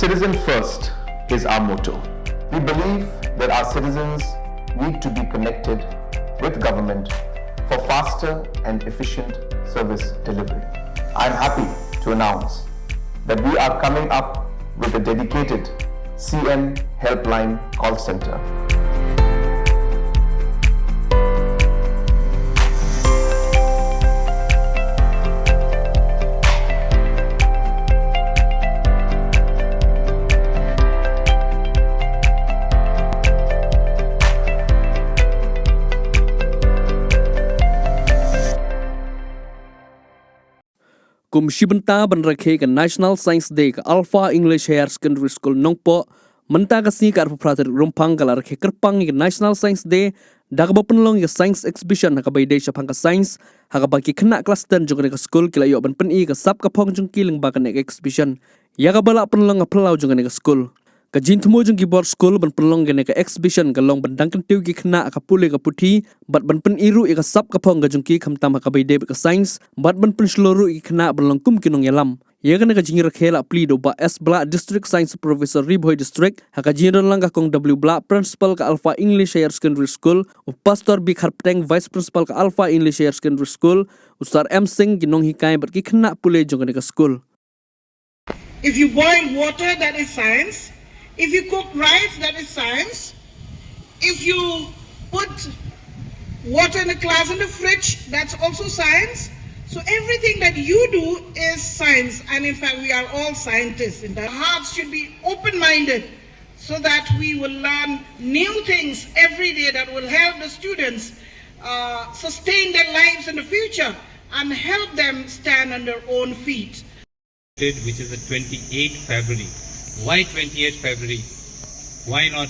Citizen first is our motto. We believe that our citizens need to be connected with government for faster and efficient service delivery. I'm happy to announce that we are coming up with a dedicated CM helpline call center. Kum Shibanta ban Rakhe ka National Science Day ka Alpha English Higher Secondary School Nongpo menta ka si ka prater rumpang ka Rakhe kerpang ka National Science Day dagba penlong ka Science Exhibition ka bay day pang ka Science ha ka bagi kena kelas 10 jung ka school kila yo ban pen I ka sap ka phong jung kiling ba ka exhibition ya ka bala penlong ka pelau jung ka school ka jin thmo jung ki board school ban penlong ka exhibition ka long ban dang kan tiu ki kena ka pule ka puthi bat ban pen iru ka sap ka phong ka jung ki khamtam ka bay day ka Science bat ban pen shloru ki kena ban kum kinong yalam ya ka jing Rakhe la plido ba S Bla District Science Professor Riboy District ha ka jin lang ka kong W Bla Principal ka Alpha English Higher Secondary School u Pastor Bi Kharpteng Vice Principal ka Alpha English Higher Secondary School Usar M Singh ginong hikai bat ki kena pule jung ka school. If you boil water, that is science. If you cook rice, that is science. If you put water in a glass in the fridge, that's also science. So everything that you do is science. And in fact, we are all scientists. Our hearts should be open-minded so that we will learn new things every day that will help the students sustain their lives in the future and help them stand on their own feet. Which is the 28th February. Why 28th February? Why not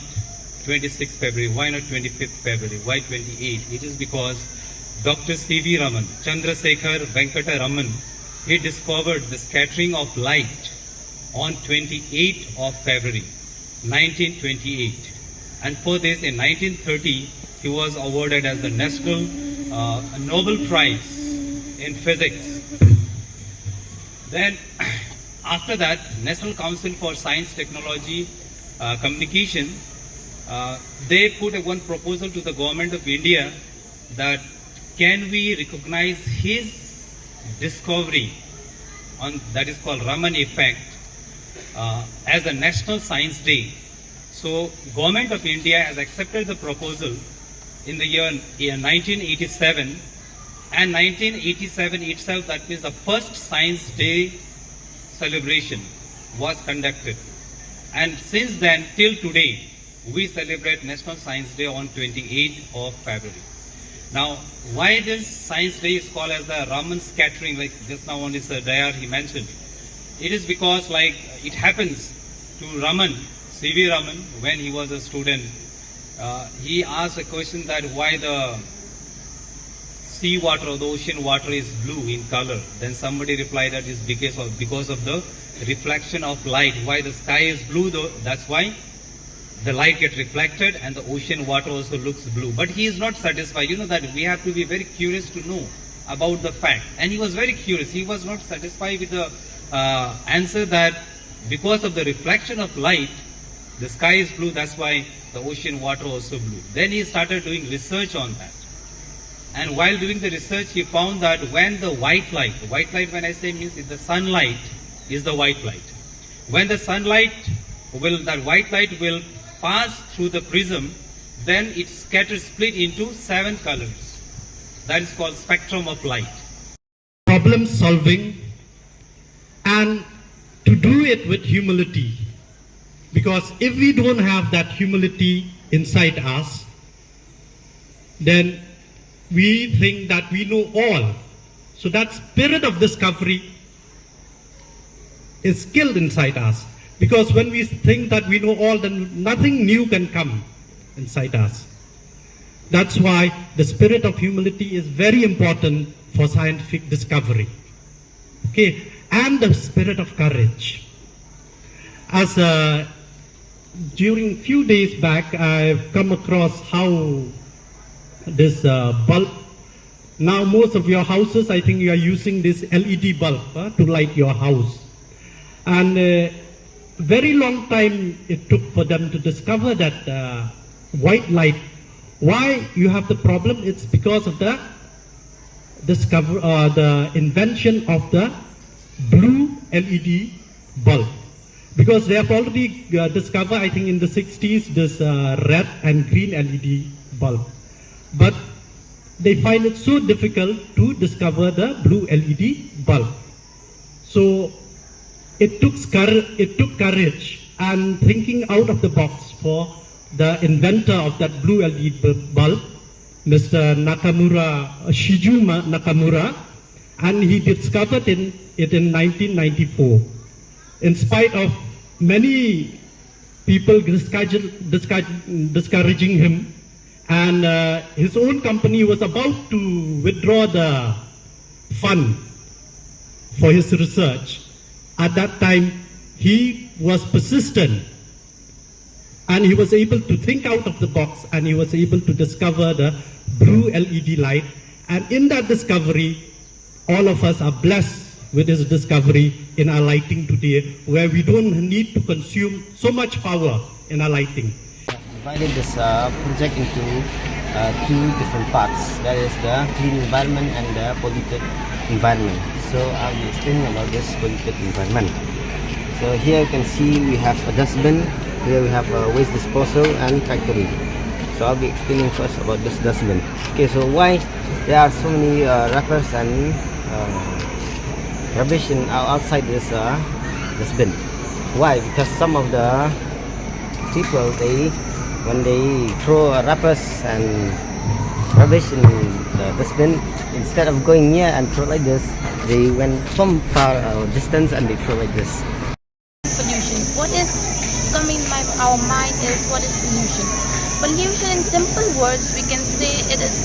26th February? Why not 25th February? Why 28th? It is because Dr. C.V. Raman, Chandrasekhar Venkata Raman, he discovered the scattering of light on 28th of February, 1928. And for this, in 1930, he was awarded as the National Nobel Prize in Physics. Then, after that, National Council for Science, Technology, Communication, they put one proposal to the government of India that can we recognize his discovery on that is called Raman effect as a National Science Day. So, government of India has accepted the proposal in the year 1987. And 1987 itself, that means the first Science Day celebration was conducted. And since then till today, we celebrate National Science Day on 28th of February. Now, why this Science Day is called as the Raman scattering, like just now on this diary he mentioned? It is because like it happens to Raman, C.V. Raman, when he was a student, he asked a question that why the sea water or the ocean water is blue in color. Then somebody replied that is because of the reflection of light. Why the sky is blue though? That's why the light gets reflected and the ocean water also looks blue. But he is not satisfied. You know that we have to be very curious to know about the fact. And he was very curious. He was not satisfied with the answer that because of the reflection of light, the sky is blue. That's why the ocean water also blue. Then he started doing research on that. And while doing the research, he found that when the white light when I say means the sunlight is the white light. When the that white light will pass through the prism, then it scatters, split into 7 colors. That is called spectrum of light. Problem solving and to do it with humility. Because if we don't have that humility inside us, then we think that we know all. So that spirit of discovery is killed inside us. Because when we think that we know all, then nothing new can come inside us. That's why the spirit of humility is very important for scientific discovery. Okay, and the spirit of courage. As during few days back, I've come across how this bulb. Now most of your houses, I think you are using this LED bulb to light your house. And very long time it took for them to discover that white light. Why you have the problem? It's because of the the invention of the blue LED bulb. Because they have already discovered, I think in the 60s, this red and green LED bulb. But they find it so difficult to discover the blue LED bulb. So it took courage and thinking out of the box for the inventor of that blue LED bulb, Mr. Shizuma Nakamura, and he discovered it in 1994. In spite of many people discouraging him, and his own company was about to withdraw the fund for his research. At that time, he was persistent, and he was able to think out of the box, and he was able to discover the blue LED light. And in that discovery, all of us are blessed with this discovery in our lighting today, where we don't need to consume so much power in our lighting. Divided this project into two different parts. That is the clean environment and the polluted environment. So I'll be explaining about this polluted environment. So here you can see we have a dustbin, here we have a waste disposal and factory. So I'll be explaining first about this dustbin. Okay, so why there are so many wrappers and rubbish outside this dustbin? Why? Because some of the people, when they throw wrappers and rubbish in the dustbin, instead of going near and throw like this, they went from far distance and they throw like this. Pollution. What is coming in our mind is what is pollution? Pollution, in simple words, we can say it is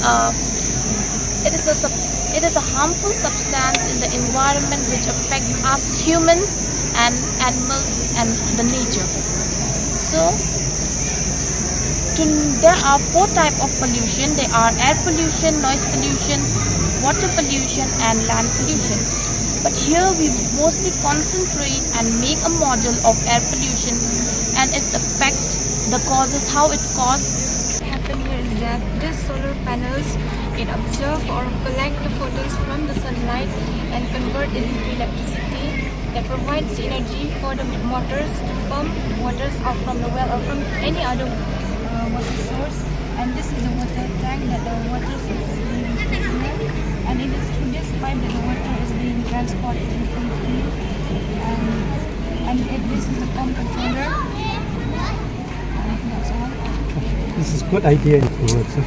a harmful substance in the environment which affects us humans and animals and the nature. So there are four types of pollution. They are air pollution, noise pollution, water pollution and land pollution. But here we mostly concentrate and make a model of air pollution and its effect, the causes, how it causes. What happens here is that these solar panels, it absorb or collect the photons from the sunlight and convert it into electricity that provides energy for the motors to pump waters out from the well or from any other water source. And this is the water tank that the water is being filled with, and it is through this pipe that the water is being transported from the field. This is the pump controller. That's all. This is a good idea in words.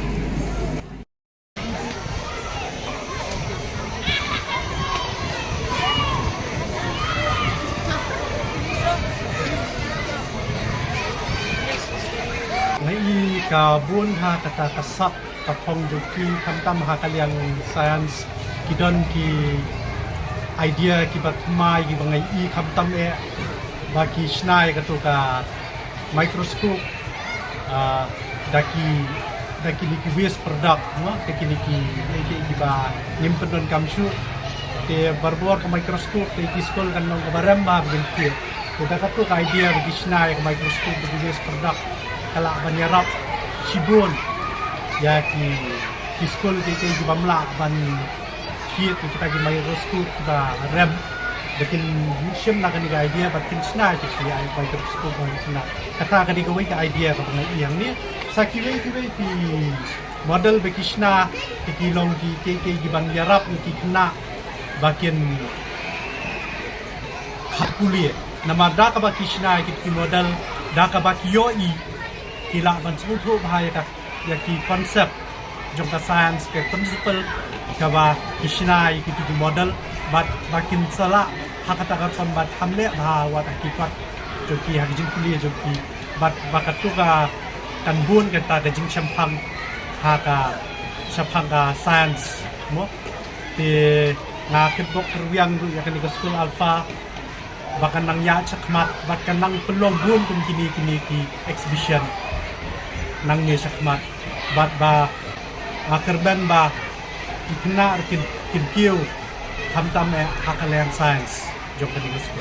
Kabun ha kata kasak kapong juki kamtam ha kalian science kidon ki idea ki batmai ki bangai I kamtam e baki snai katu ka microscope daki liki waste product no daki liki ba nyimpen kamshu te barbor ka microscope te ki skol kan nong barem ba begin te katu ka idea bagi snai ka microscope bagi waste product kala banyarap Shibun ya ki school kita di bamla ban kit kita di microscope kita rem bikin mission na kani idea bikin sna ki ya microscope ban kata kani ko ka idea ka bang yang ni sakiwe ki model bekishna ki long ki ban yarap ki kena bakin hakuli namada ka bakishna ki model da ka bakiyoi kila ban sutu bahaya ka ya ki concept jongka science ke principle ka ba kishnai ki tu model bat bakin sala hakata ka kon bat hamle ba wa ta ki pat joki hak jing kuliah joki bat bakatu ka kanbun ka ta ka jing champang ha ka champang ka science mo te nga kit bok ruang ru ya kan ka school alpha bakan nang ya chakmat bakan nang pelong bun kum kini ki exhibition nang ni sakmat bat ba akarban ba ikna kin kiu tham tam e hakalen science jok ka dingas ko